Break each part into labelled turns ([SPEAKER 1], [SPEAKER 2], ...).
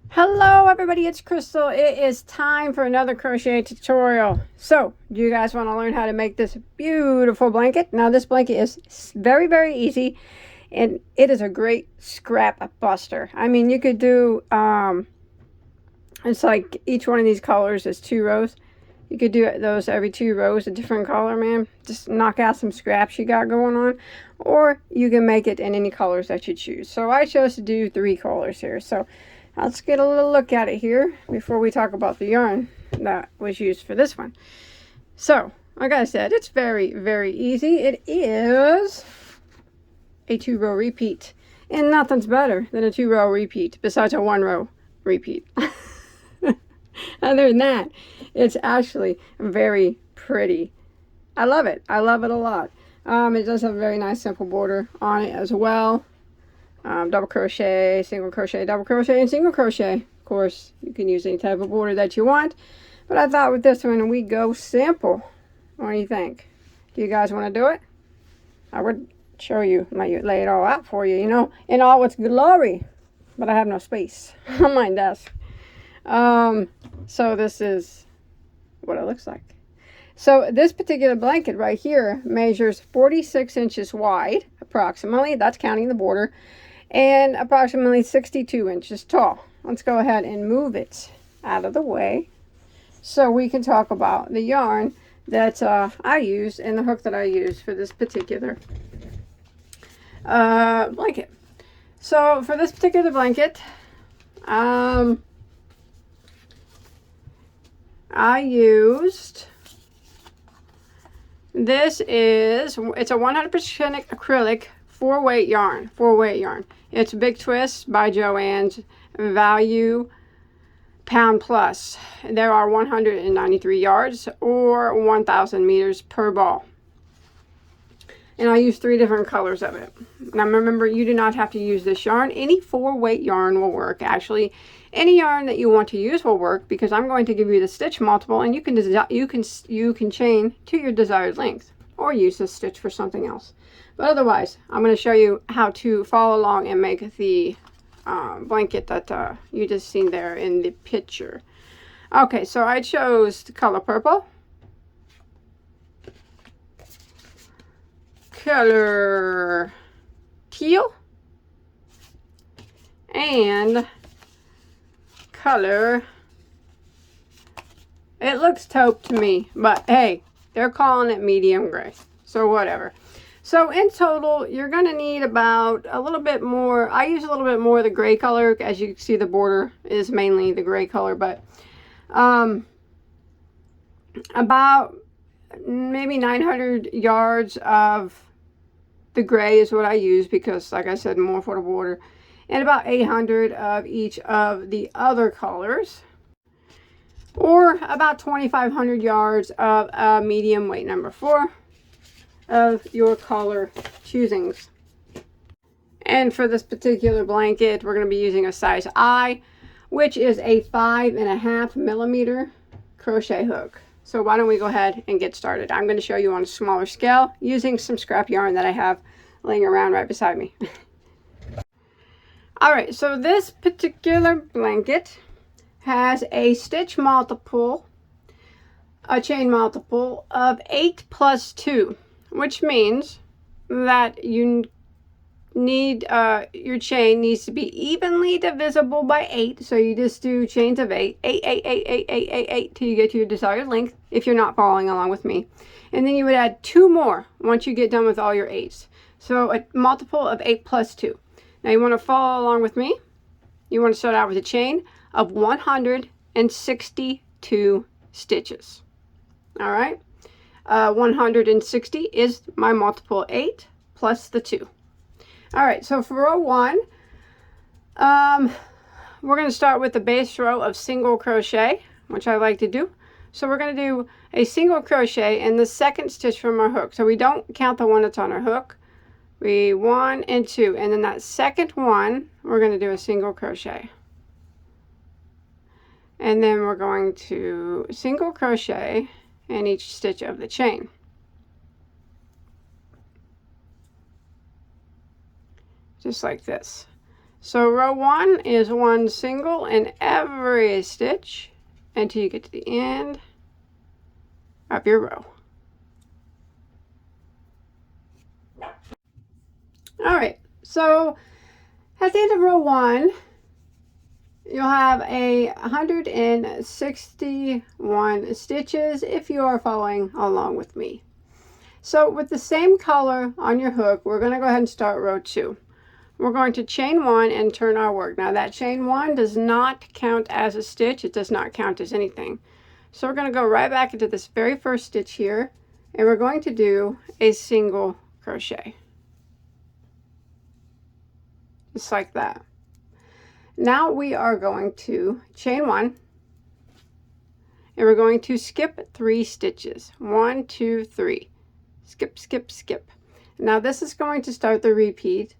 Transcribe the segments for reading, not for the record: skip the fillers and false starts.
[SPEAKER 1] Hello everybody, it's Crystal. It is time for another crochet tutorial. So, do you guys want to learn how to make this beautiful blanket? Now this blanket is very easy and it is a great scrap buster. I mean, you could do, it's like each one of these colors is 2 rows. You could do those every 2 rows, a different color, man. Just knock out some scraps you got going on. Or you can make it in any colors that you choose. So I chose to do 3 colors here. So let's get a little look at it here before we talk about the yarn that was used for this one. So, like I said, it's very easy. It is a 2-row repeat. And nothing's better than a 2-row repeat besides a 1-row repeat. Other than that, it's actually very pretty. I love it. I love it a lot. It does have a very nice simple border on it as well. Double crochet, single crochet, double crochet, and single crochet. Of course, you can use any type of border that you want. But I thought with this one, we go simple. What do you think? Do you guys want to do it? I would show you, lay it all out for you, you know, in all its glory. But I have no space on my desk. So this is what it looks like. So this particular blanket right here measures 46 inches wide, approximately. That's counting the border. And approximately 62 inches tall. Let's go ahead and move it out of the way so we can talk about the yarn that I use and the hook that I use for this particular blanket. So for this particular blanket, I used, it's a 100% acrylic 4-weight yarn. It's Big Twist by Joann's Value Pound Plus. There are 193 yards or 1,000 meters per ball. And I use 3 different colors of it. Now remember, you do not have to use this yarn. Any 4-weight yarn will work. Actually, any yarn that you want to use will work, because I'm going to give you the stitch multiple, and you can chain to your desired length or use this stitch for something else. But otherwise, I'm going to show you how to follow along and make the blanket that you just seen there in the picture. Okay, so I chose the color purple, color teal, and color, it looks taupe to me, but hey, they're calling it medium gray, so whatever. So in total, you're going to need about a little bit more. I use a little bit more of the gray color. As you can see, the border is mainly the gray color, but about maybe 900 yards of the gray is what I use, because like I said, more for the border, and about 800 of each of the other colors, or about 2,500 yards of medium weight number 4 of your color choosings. And for this particular blanket, we're going to be using a size I, which is a 5.5 millimeter crochet hook. So why don't we go ahead and get started. I'm going to show you on a smaller scale using some scrap yarn that I have laying around right beside me. Alright, so this particular blanket has a stitch multiple, a chain multiple of 8 plus 2. Which means that you need, your chain needs to be evenly divisible by 8. So you just do chains of 8, 8 till you get to your desired length, if you're not following along with me. And then you would add 2 more once you get done with all your 8s. So a multiple of 8 plus 2. Now you want to follow along with me. You want to start out with a chain of 162 stitches. All right. 160 is my multiple 8 plus the 2. All right, so for row 1, we're going to start with the base row of single crochet, which I like to do. So we're going to do a single crochet in the second stitch from our hook. So we don't count the one that's on our hook. We 1 and 2, and then that second one, we're going to do a single crochet. And then we're going to single crochet in each stitch of the chain. Just like this. So row 1 is 1 single in every stitch until you get to the end of your row. All right, so at the end of row 1, you'll have 161 stitches if you are following along with me. So with the same color on your hook, we're going to go ahead and start row 2. We're going to chain 1 and turn our work. Now that chain 1 does not count as a stitch. It does not count as anything. So we're going to go right back into this very first stitch here, and we're going to do a single crochet. Just like that. Now we are going to chain 1, and we're going to skip 3 stitches. 1, 2, 3. Skip, skip, skip. Now this is going to start the repeat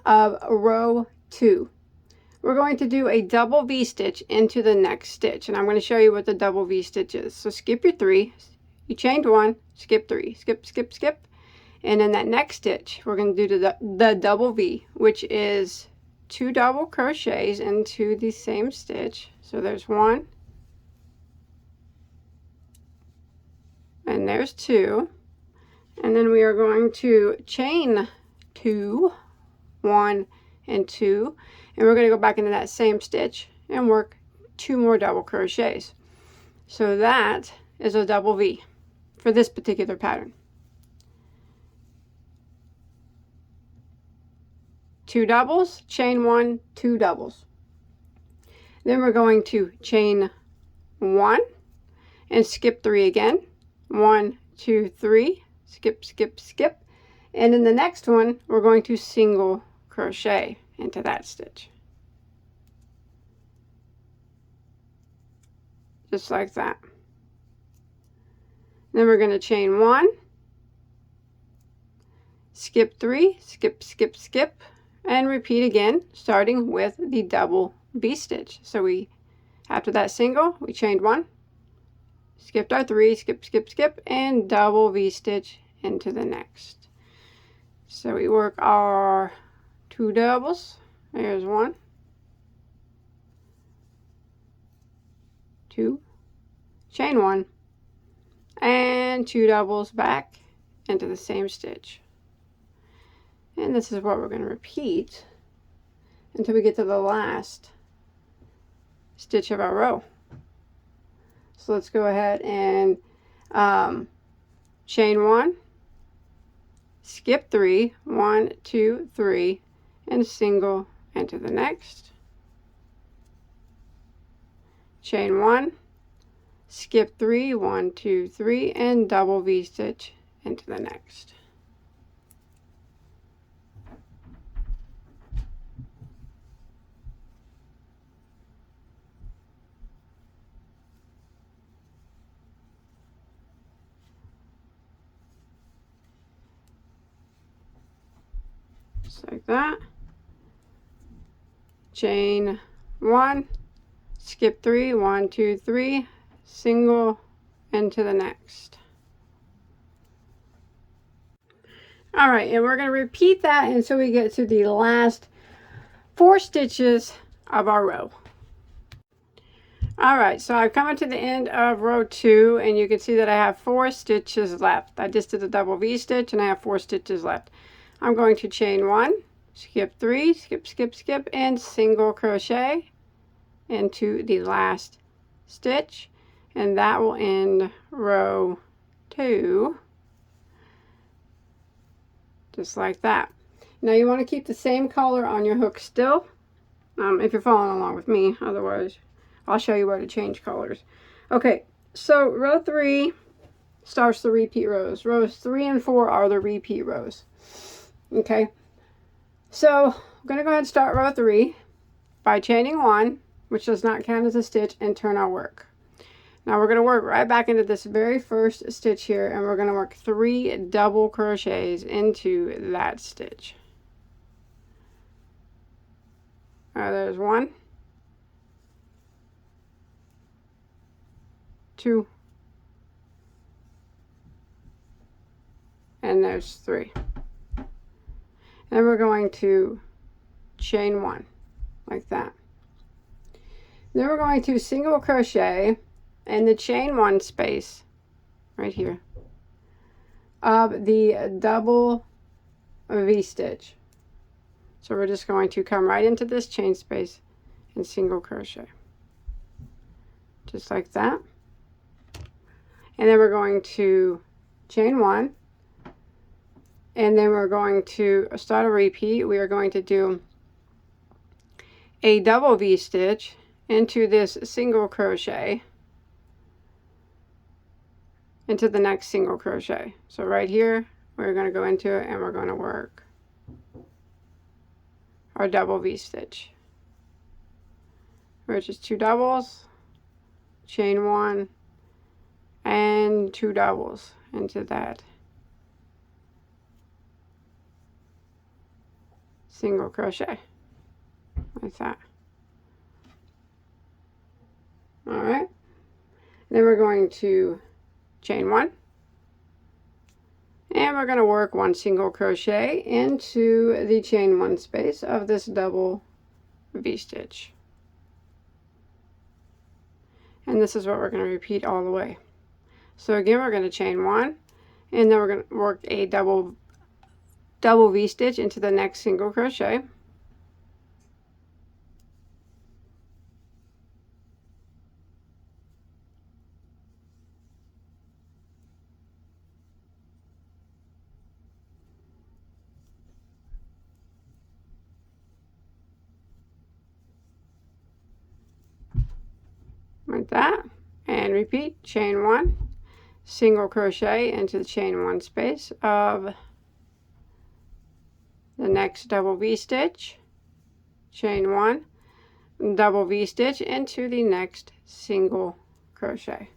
[SPEAKER 1] of row 2. We're going to do a double V stitch into the next stitch, and I'm going to show you what the double V stitch is. So skip your 3, you chained 1, skip 3, skip, skip, skip, and in that next stitch we're going to do the double V, which is 2 double crochets into the same stitch. So there's 1, and there's 2, and then we are going to chain 2, 1 and 2, and we're going to go back into that same stitch and work 2 more double crochets. So that is a double V for this particular pattern. 2 doubles, chain 1, 2 doubles. Then we're going to chain 1 and skip 3 again. 1, 2, 3, skip, skip, skip. And in the next one, we're going to single crochet into that stitch. Just like that. Then we're going to chain 1, skip 3, skip, skip, skip, and repeat again, starting with the double V stitch. So we, after that single, we chained 1, skipped our 3, skip, skip, skip, and double V stitch into the next. So we work our 2 doubles. There's 1, 2, chain 1, and 2 doubles back into the same stitch. And this is what we're going to repeat until we get to the last stitch of our row. So let's go ahead and chain 1, skip 3, 1, 2, 3, and single into the next. Chain 1, skip 3, 1, 2, 3, and double V stitch into the next. Just like that. Chain 1, skip 3, 1, 2, 3, single into the next. All right, and we're going to repeat that until we get to the last 4 stitches of our row. All right, so I've come to the end of row 2, and you can see that I have 4 stitches left. I just did a double V stitch, and I have 4 stitches left. I'm going to chain 1, skip 3, skip, skip, skip, and single crochet into the last stitch, and that will end row 2, just like that. Now you want to keep the same color on your hook still, if you're following along with me. Otherwise, I'll show you where to change colors. Okay, so row 3 starts the repeat rows. Rows 3 and 4 are the repeat rows. Okay, so I'm going to go ahead and start row 3 by chaining 1, which does not count as a stitch, and turn our work. Now we're going to work right back into this very first stitch here, and we're going to work 3 double crochets into that stitch. There's 1, 2, and there's 3. Then we're going to chain 1 like that. Then we're going to single crochet in the chain 1 space right here of the double V-stitch. So we're just going to come right into this chain space and single crochet just like that. And then we're going to chain 1, and then we're going to start a repeat. We are going to do a double V-stitch into this single crochet into the next single crochet. So right here we're going to go into it and we're going to work our double V-stitch, which is 2 doubles, chain 1, and 2 doubles into that single crochet like that. All right, then we're going to chain 1, and we're going to work 1 single crochet into the chain 1 space of this double V-stitch. And this is what we're going to repeat all the way. So again, we're going to chain 1, and then we're going to work a double V-stitch into the next single crochet. Like that, and repeat, chain 1, single crochet into the chain 1 space of the next double V-stitch, chain 1, double V-stitch into the next single crochet.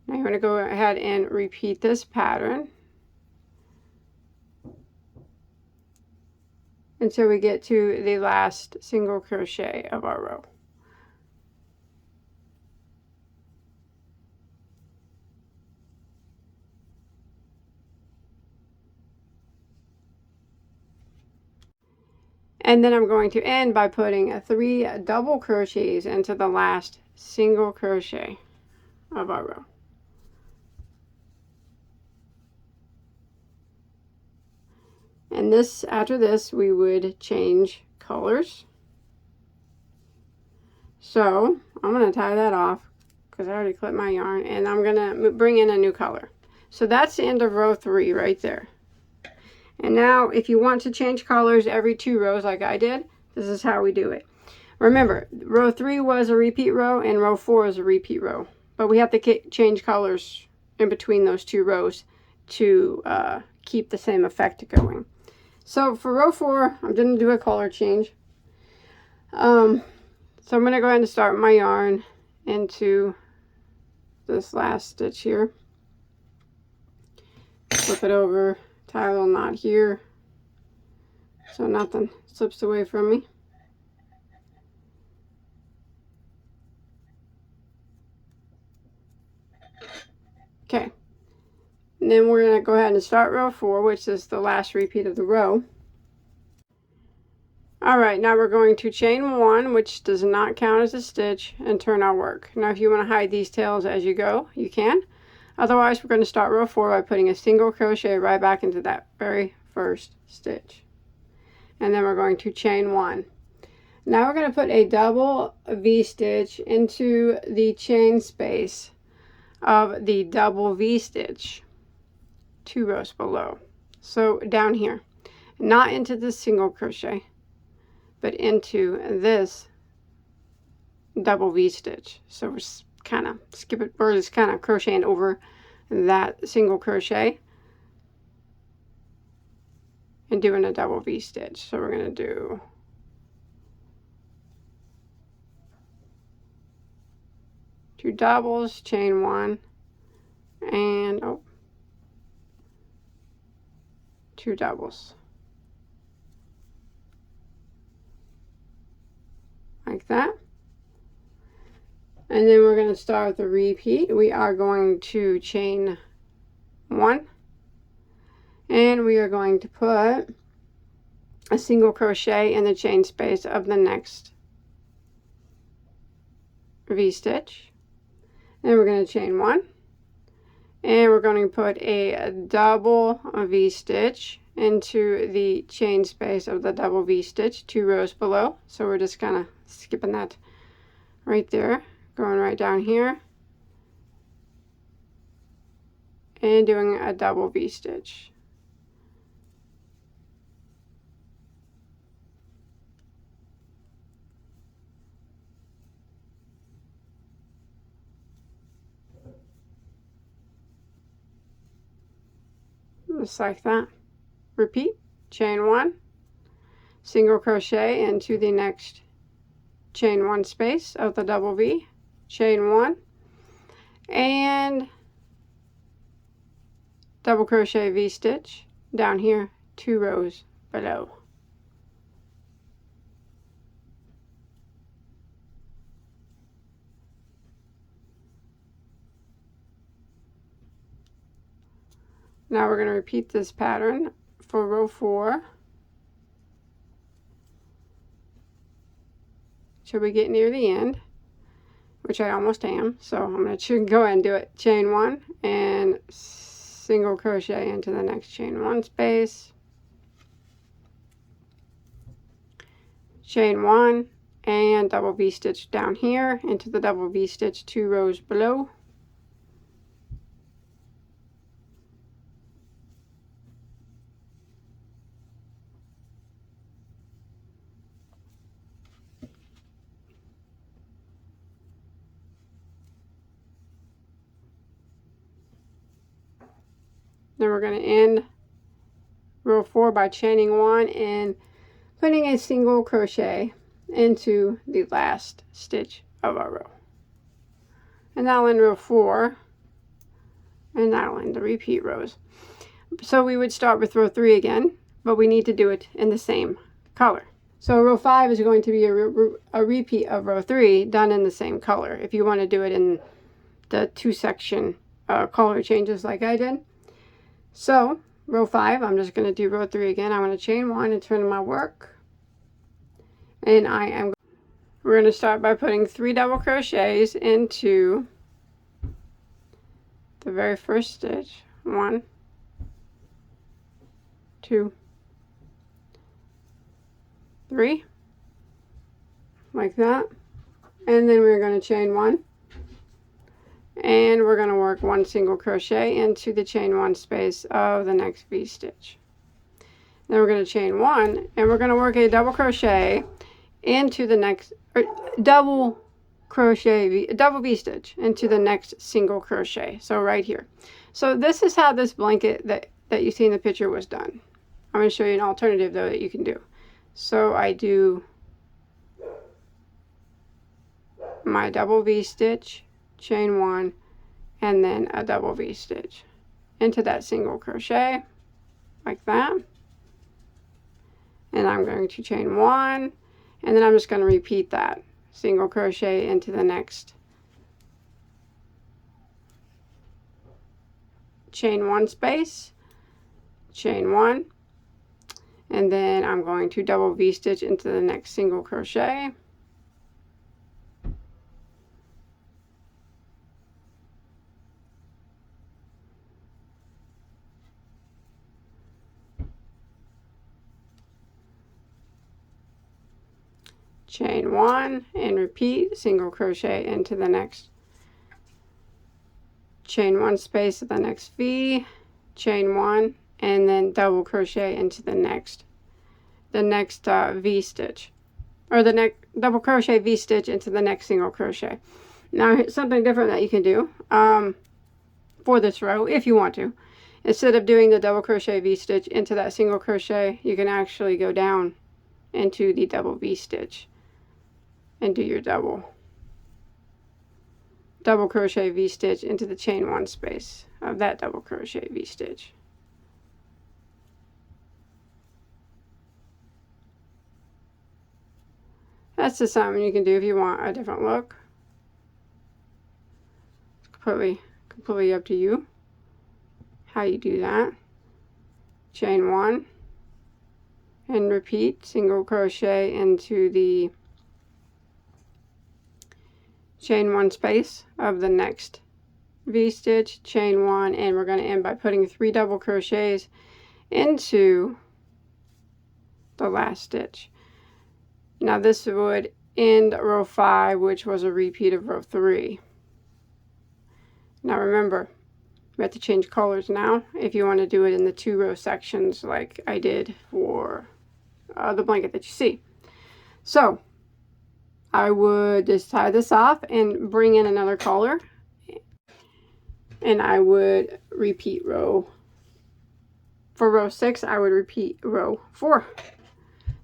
[SPEAKER 1] Now you're going to go ahead and repeat this pattern until we get to the last single crochet of our row. And then I'm going to end by putting 3 double crochets into the last single crochet of our row. And this, after this, we would change colors. So I'm going to tie that off because I already clipped my yarn, and I'm going to bring in a new color. So that's the end of row 3 right there. And now if you want to change colors every 2 rows like I did, this is how we do it. Remember, row 3 was a repeat row and row 4 is a repeat row. But we have to change colors in between those 2 rows to keep the same effect going. So for row 4, I'm going to do a color change. So I'm going to go ahead and start my yarn into this last stitch here. Flip it over. Tie a little knot here so nothing slips away from me. Okay, and then we're going to go ahead and start row 4, which is the last repeat of the row. Alright, now we're going to chain 1, which does not count as a stitch, and turn our work. Now if you want to hide these tails as you go, you can. Otherwise, we're going to start row 4 by putting a single crochet right back into that very first stitch. And then we're going to chain 1. Now we're going to put a double V-stitch into the chain space of the double V-stitch 2 rows below. So down here, not into this single crochet, but into this double V-stitch. So we're kind of we're just kind of crocheting over that single crochet and doing a double V-stitch. So we're going to do two doubles, chain 1, and 2 doubles like that. And then we're going to start the repeat. We are going to chain 1, and we are going to put a single crochet in the chain space of the next V-stitch. Then we're going to chain 1, and we're going to put a double V-stitch into the chain space of the double V-stitch 2 rows below. So we're just kind of skipping that right there, going right down here and doing a double V-stitch. Just like that. Repeat, chain 1, single crochet into the next chain 1 space of the double V, chain 1, and double crochet V-stitch down here 2 rows below. Now we're going to repeat this pattern for row 4 till we get near the end, which I almost am. So I'm going to go ahead and do it. Chain 1 and single crochet into the next chain 1 space, chain 1, and double V-stitch down here into the double V-stitch 2 rows below. Then we're going to end row 4 by chaining 1 and putting a single crochet into the last stitch of our row. And that'll end row 4, and that'll end the repeat rows. So we would start with row 3 again, but we need to do it in the same color. So row 5 is going to be a repeat of row 3 done in the same color. If you want to do it in the 2 section color changes like I did. So row 5, I'm just going to do row 3 again. I'm going to chain 1 and turn my work. And we're going to start by putting 3 double crochets into the very first stitch. 1, 2, 3, like that. And then we're going to chain 1. And we're going to work 1 single crochet into the chain 1 space of the next V-stitch. Then we're going to chain 1, and we're going to work a double crochet into the next, double V-stitch into the next single crochet. So right here. So this is how this blanket that you see in the picture was done. I'm going to show you an alternative though that you can do. So I do my double V-stitch, chain 1, and then a double V-stitch into that single crochet like that. And I'm going to chain 1, and then I'm just going to repeat that single crochet into the next chain 1 space, chain 1, and then I'm going to double V-stitch into the next single crochet. Chain 1 and repeat, single crochet into the next chain 1 space of the next V, chain 1, and then double crochet into the next V stitch, or the next double crochet V stitch into the next single crochet. Now something different that you can do for this row, if you want to, instead of doing the double crochet V stitch into that single crochet, you can actually go down into the double V stitch and do your double crochet V stitch into the chain 1 space of that double crochet V stitch. That's just something you can do if you want a different look. It's completely up to you how you do that. Chain 1 and repeat, single crochet into the chain 1 space of the next V-stitch, chain 1, and we're going to end by putting 3 double crochets into the last stitch. Now this would end row 5, which was a repeat of row 3. Now remember, we have to change colors now if you want to do it in the 2 row sections like I did for the blanket that you see. So I would just tie this off and bring in another color, and I would repeat row, for row 6 I would repeat row 4.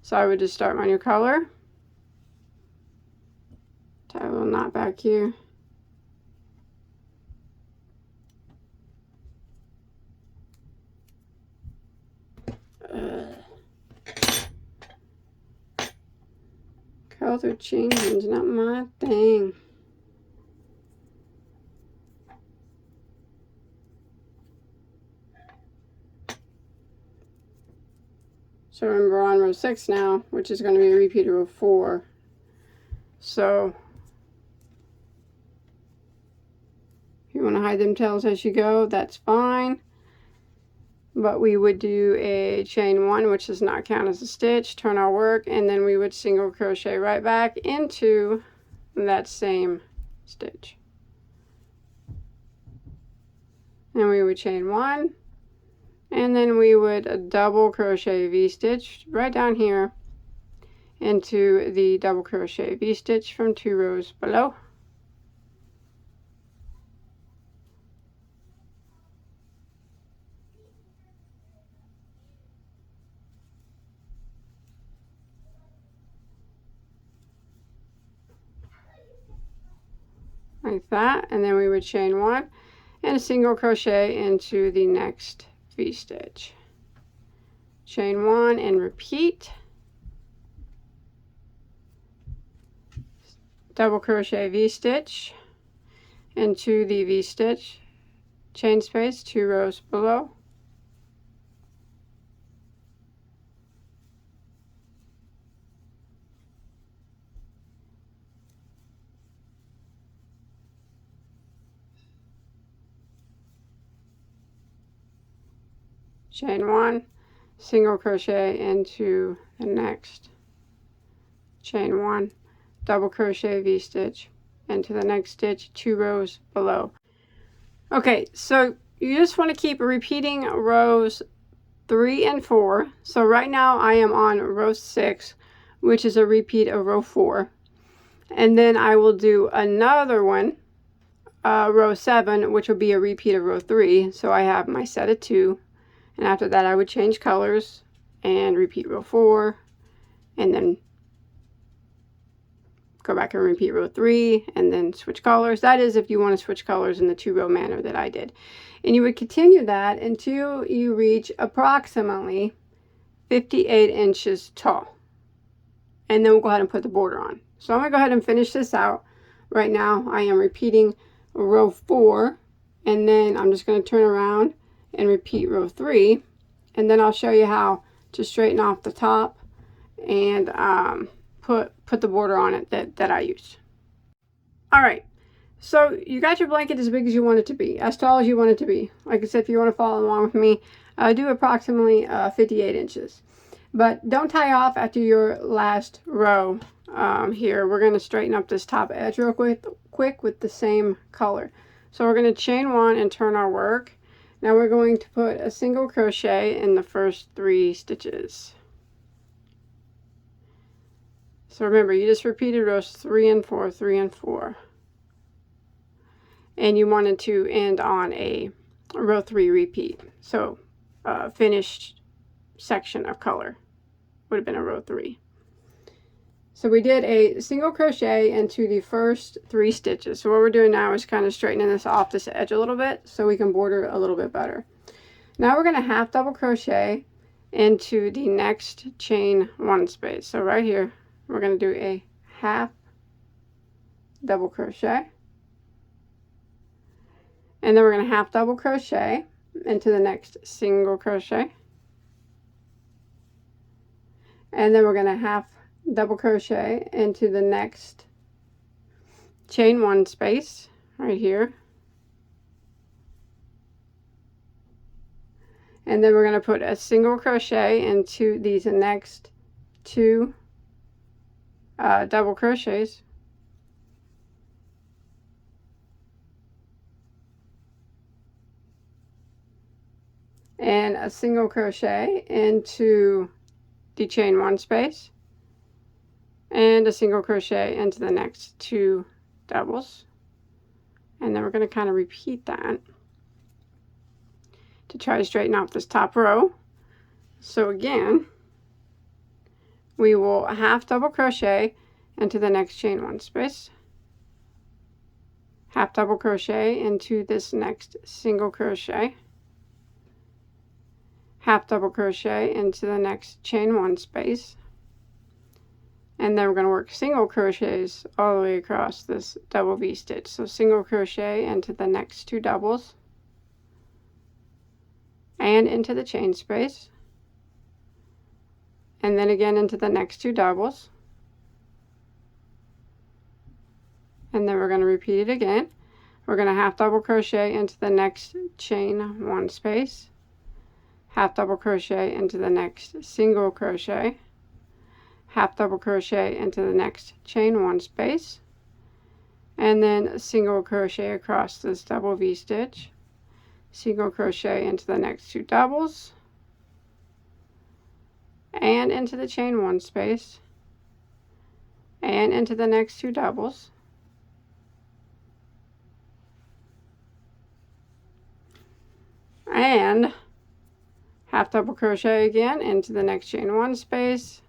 [SPEAKER 1] So I would just start my new color, tie a little knot back here, color changing is not my thing. So remember, on row 6 now, which is going to be a repeat of row 4. So if you want to hide them tails as you go, that's fine. But we would do a chain 1, which does not count as a stitch, turn our work, and then we would single crochet right back into that same stitch. And we would chain 1, and then we would double crochet V-stitch right down here into the double crochet V-stitch from 2 rows below. Like that, and then we would chain 1 and a single crochet into the next V-stitch. Chain 1 and repeat. Double crochet V-stitch into the V-stitch, chain space 2 rows below. Chain 1, single crochet into the next, chain 1, double crochet V-stitch into the next stitch 2 rows below. Okay, so you just want to keep repeating rows 3 and 4. So right now I am on row 6, which is a repeat of row 4, and then I will do another one, row 7, which will be a repeat of row 3. So I have my set of 2. And after that, I would change colors and repeat row 4, and then go back and repeat row 3, and then switch colors. That is if you want to switch colors in the 2 row manner that I did. And you would continue that until you reach approximately 58 inches tall. And then we'll go ahead and put the border on. So I'm going to go ahead and finish this out. Right now, I am repeating row 4, and then I'm just going to turn around and repeat row 3, and then I'll show you how to straighten off the top and put the border on it that I used. Alright, so you got your blanket as big as you want it to be, as tall as you want it to be. Like I said, if you want to follow along with me, do approximately 58 inches. But don't tie off after your last row. Here, we're going to straighten up this top edge real quick with the same color. So we're going to chain 1 and turn our work. Now we're going to put a single crochet in the first 3 stitches. So remember, you just repeated rows 3 and 4, 3 and 4. And you wanted to end on a row 3 repeat. So finished section of color would have been a row 3. So we did a single crochet into the first 3 stitches. So what we're doing now is kind of straightening this off this edge a little bit so we can border a little bit better. Now we're going to half double crochet into the next chain 1 space. So right here, we're going to do a half double crochet. And then we're going to half double crochet into the next single crochet. And then we're going to half double crochet into the next chain 1 space right here. And then we're going to put a single crochet into these next 2 double crochets. And a single crochet into the chain 1 space, and a single crochet into the next 2 doubles. And then we're going to kind of repeat that to try to straighten out this top row. So again, we will half double crochet into the next chain 1 space, half double crochet into this next single crochet, half double crochet into the next chain 1 space, and then we're going to work single crochets all the way across this double V stitch. So single crochet into the next 2 doubles and into the chain space, and then again into the next 2 doubles, and then we're going to repeat it again. We're going to half double crochet into the next chain 1 space, half double crochet into the next single crochet, half double crochet into the next chain 1 space, and then a single crochet across this double V stitch, single crochet into the next 2 doubles and into the chain 1 space and into the next 2 doubles, and half double crochet again into the next chain 1 space.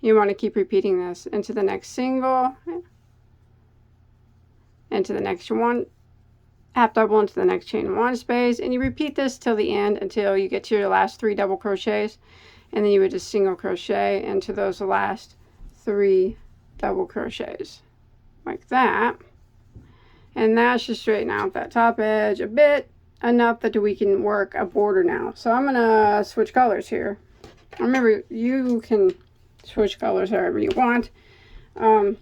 [SPEAKER 1] You want to keep repeating this into the next single, into the next one, half double into the next chain 1 space, and you repeat this till the end until you get to your last 3 double crochets, and then you would just single crochet into those last 3 double crochets like that. And that should straighten out that top edge a bit, enough that we can work a border now. So I'm gonna switch colors here. Remember, you can switch colors however you want, but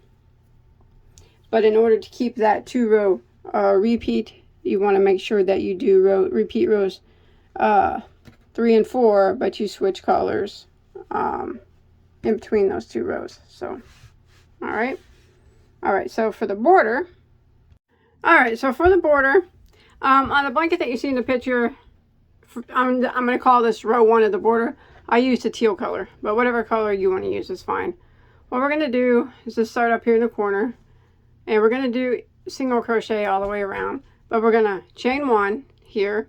[SPEAKER 1] in order to keep that 2 row repeat, you want to make sure that you do repeat rows 3 and 4, but you switch colors in between those 2 rows. So all right, so for the border, on the blanket that you see in the picture, I'm going to call this row 1 of the border. I used a teal color, but whatever color you want to use is fine. What we're going to do is just start up here in the corner, and we're going to do single crochet all the way around, but we're going to chain 1 here,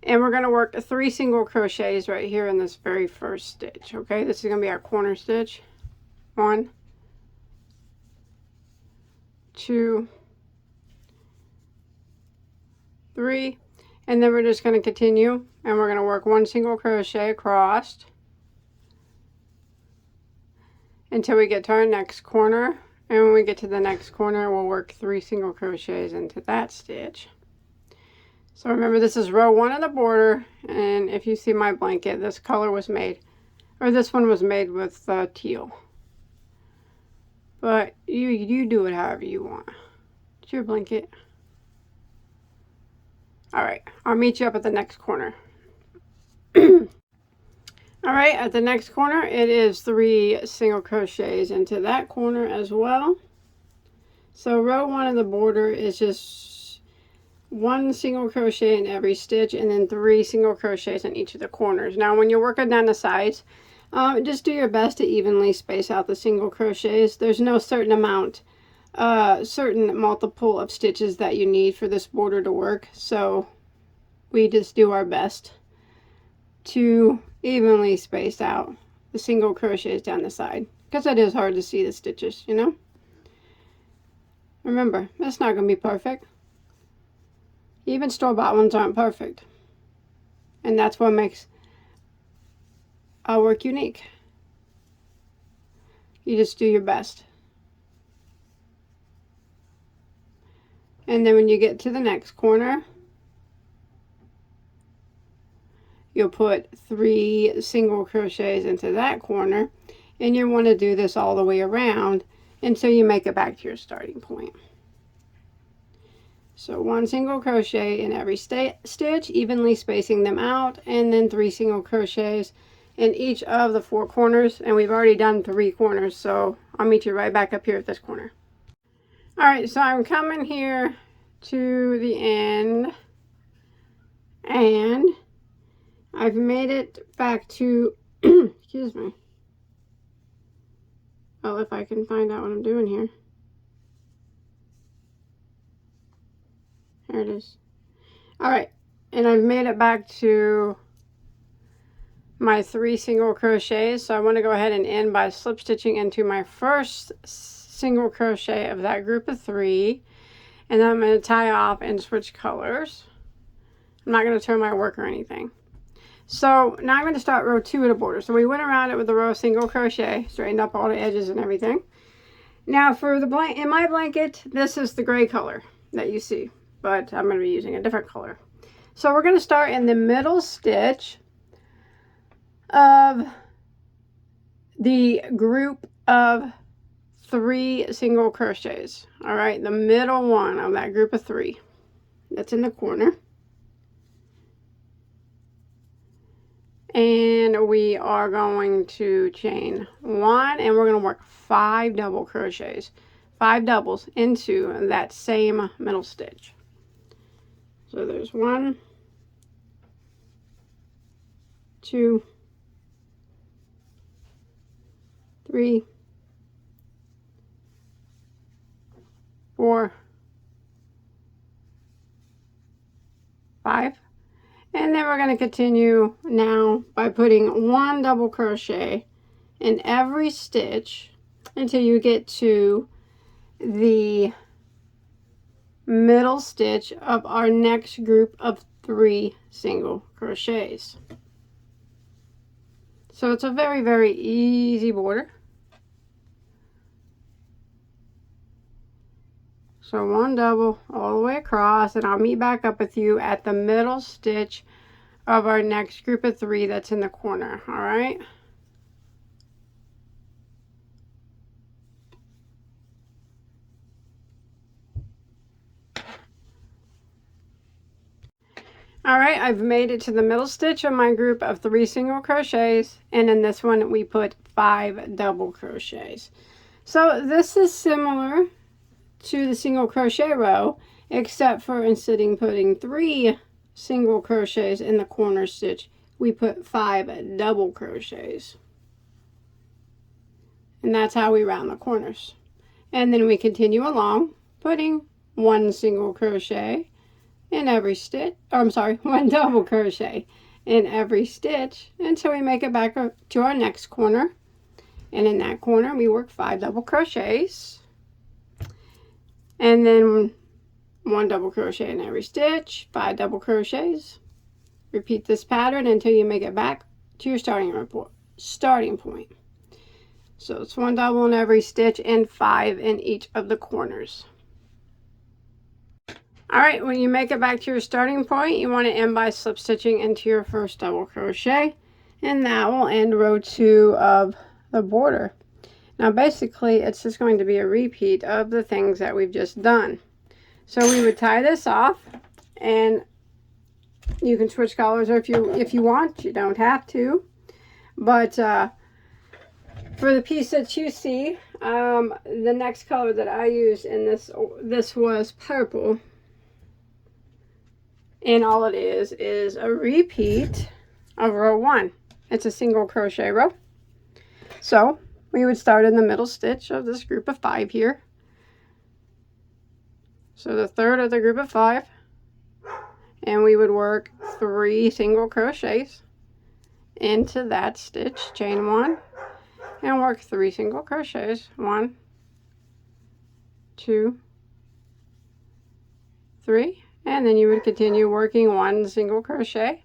[SPEAKER 1] and we're going to work 3 single crochets right here in this very first stitch. Okay, this is going to be our corner stitch. 1, 2, 3, and then we're just going to continue, and we're going to work 1 single crochet across until we get to our next corner. And when we get to the next corner, we'll work 3 single crochets into that stitch. So remember, this is row 1 of the border, and if you see my blanket, this color was made, or this one was made with teal. But you do it however you want. It's your blanket. Alright, I'll meet you up at the next corner. Alright, at the next corner, it is 3 single crochets into that corner as well. So row 1 of the border is just 1 single crochet in every stitch, and then 3 single crochets in each of the corners. Now when you're working down the sides, just do your best to evenly space out the single crochets. There's no certain amount, certain multiple of stitches that you need for this border to work, so we just do our best to evenly space out the single crochets down the side, because it is hard to see the stitches, you know. Remember, it's not going to be perfect. Even store-bought ones aren't perfect, and that's what makes our work unique. You just do your best. And then when you get to the next corner, you'll put 3 single crochets into that corner, and you want to do this all the way around until you make it back to your starting point. So 1 single crochet in every stitch, evenly spacing them out, and then 3 single crochets in each of the 4 corners, and we've already done 3 corners, so I'll meet you right back up here at this corner. All right, so I'm coming here to the end, and I've made it back to excuse me. Oh, if I can find out what I'm doing here. There it is. All right, and I've made it back to my 3 single crochets, so I want to go ahead and end by slip stitching into my first single crochet of that group of 3, and then I'm going to tie off and switch colors. I'm not going to turn my work or anything. So now I'm going to start row 2 of the border. So we went around it with a row of single crochet, straightened up all the edges and everything. Now for the in my blanket, this is the gray color that you see, but I'm going to be using a different color. So we're going to start in the middle stitch of the group of 3 single crochets. All right, the middle one of that group of 3 that's in the corner. And we are going to chain 1, and we're going to work 5 double crochets, 5 doubles into that same middle stitch. So there's 1, 2, 3, 4, 5. And then we're going to continue now by putting 1 double crochet in every stitch until you get to the middle stitch of our next group of 3 single crochets. So it's a very, very easy border. So 1 double all the way across, and I'll meet back up with you at the middle stitch of our next group of 3 that's in the corner. All right. All right, I've made it to the middle stitch of my group of 3 single crochets, and in this one we put 5 double crochets. So this is similar to the single crochet row, except for instead of putting 3 single crochets in the corner stitch, we put 5 double crochets. And that's how we round the corners. And then we continue along, putting 1 single crochet in every stitch, or I'm sorry, 1 double crochet in every stitch until we make it back to our next corner. And in that corner we work 5 double crochets, and then 1 double crochet in every stitch, 5 double crochets. Repeat this pattern until you make it back to your starting point. So it's 1 double in every stitch and 5 in each of the corners. All right, when you make it back to your starting point, you want to end by slip stitching into your first double crochet, and that will end row 2 of the border. Now basically it's just going to be a repeat of the things that we've just done. So we would tie this off, and you can switch colors, or if you want, you don't have to. But for the piece that you see, the next color that I used in this was purple. And all it is a repeat of row 1. It's a single crochet row. So we would start in the middle stitch of this group of 5 here. So the third of the group of 5, and we would work 3 single crochets into that stitch, chain 1, and work 3 single crochets, 1, 2, 3, and then you would continue working 1 single crochet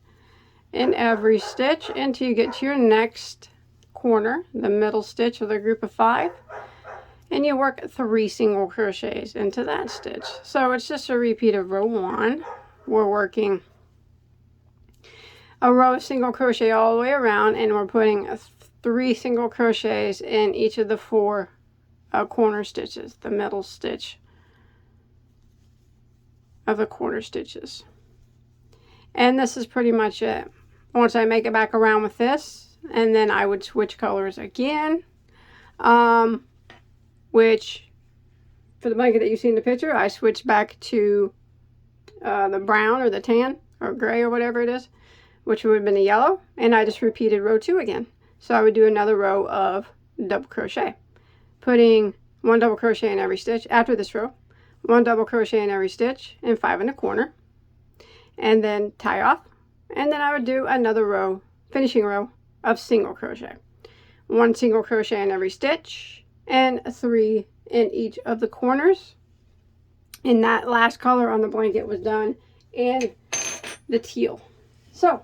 [SPEAKER 1] in every stitch until you get to your next corner, the middle stitch of the group of 5, and you work 3 single crochets into that stitch. So it's just a repeat of row 1. We're working a row of single crochet all the way around, and we're putting 3 single crochets in each of the 4 corner stitches, the middle stitch of the corner stitches. And this is pretty much it. Once I make it back around with this, and then I would switch colors again, which for the blanket that you see in the picture, I switched back to the brown or the tan or gray or whatever it is, which would have been the yellow, and I just repeated row 2 again. So I would do another row of double crochet, putting 1 double crochet in every stitch after this row, 1 double crochet in every stitch, and 5 in the corner, and then tie off, and then I would do another row, finishing row of single crochet, 1 single crochet in every stitch, and 3 in each of the corners. And that last color on the blanket was done in the teal. So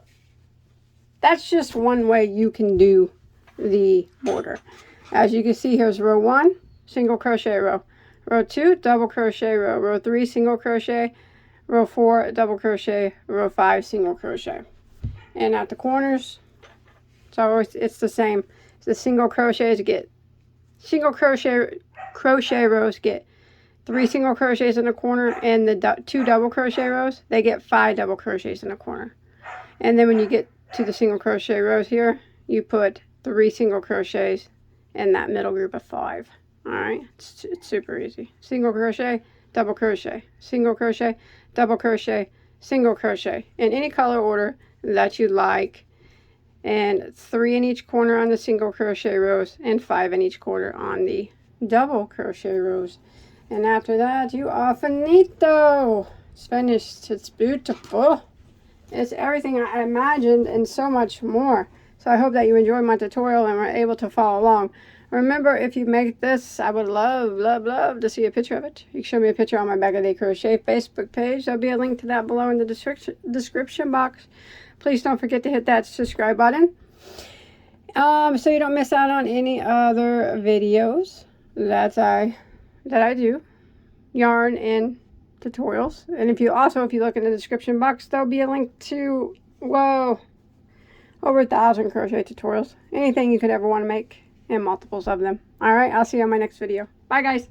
[SPEAKER 1] that's just one way you can do the border. As you can see, here's row 1, single crochet row, row 2, double crochet row, row 3, single crochet, row 4, double crochet, row 5, single crochet. And at the corners, it's the same. The single crochets get single crochet rows get 3 single crochets in the corner, and the 2 double crochet rows, they get 5 double crochets in the corner. And then when you get to the single crochet rows here, you put 3 single crochets in that middle group of 5. All right, it's super easy. Single crochet, double crochet, single crochet, double crochet, single crochet in any color order that you like, and 3 in each corner on the single crochet rows, and 5 in each corner on the double crochet rows. And after that, you are finito. It's finished. It's beautiful. It's everything I imagined and so much more. So I hope that you enjoyed my tutorial and were able to follow along. Remember, if you make this, I would love to see a picture of it. You can show me a picture on my Bagoday Crochet Facebook page. There'll be a link to that below in the description box. Please don't forget to hit that subscribe button, so you don't miss out on any other videos that I do, yarn and tutorials. And if you look in the description box, there'll be a link to, whoa, over 1,000 crochet tutorials. Anything you could ever want to make, and multiples of them. All right, I'll see you on my next video. Bye, guys.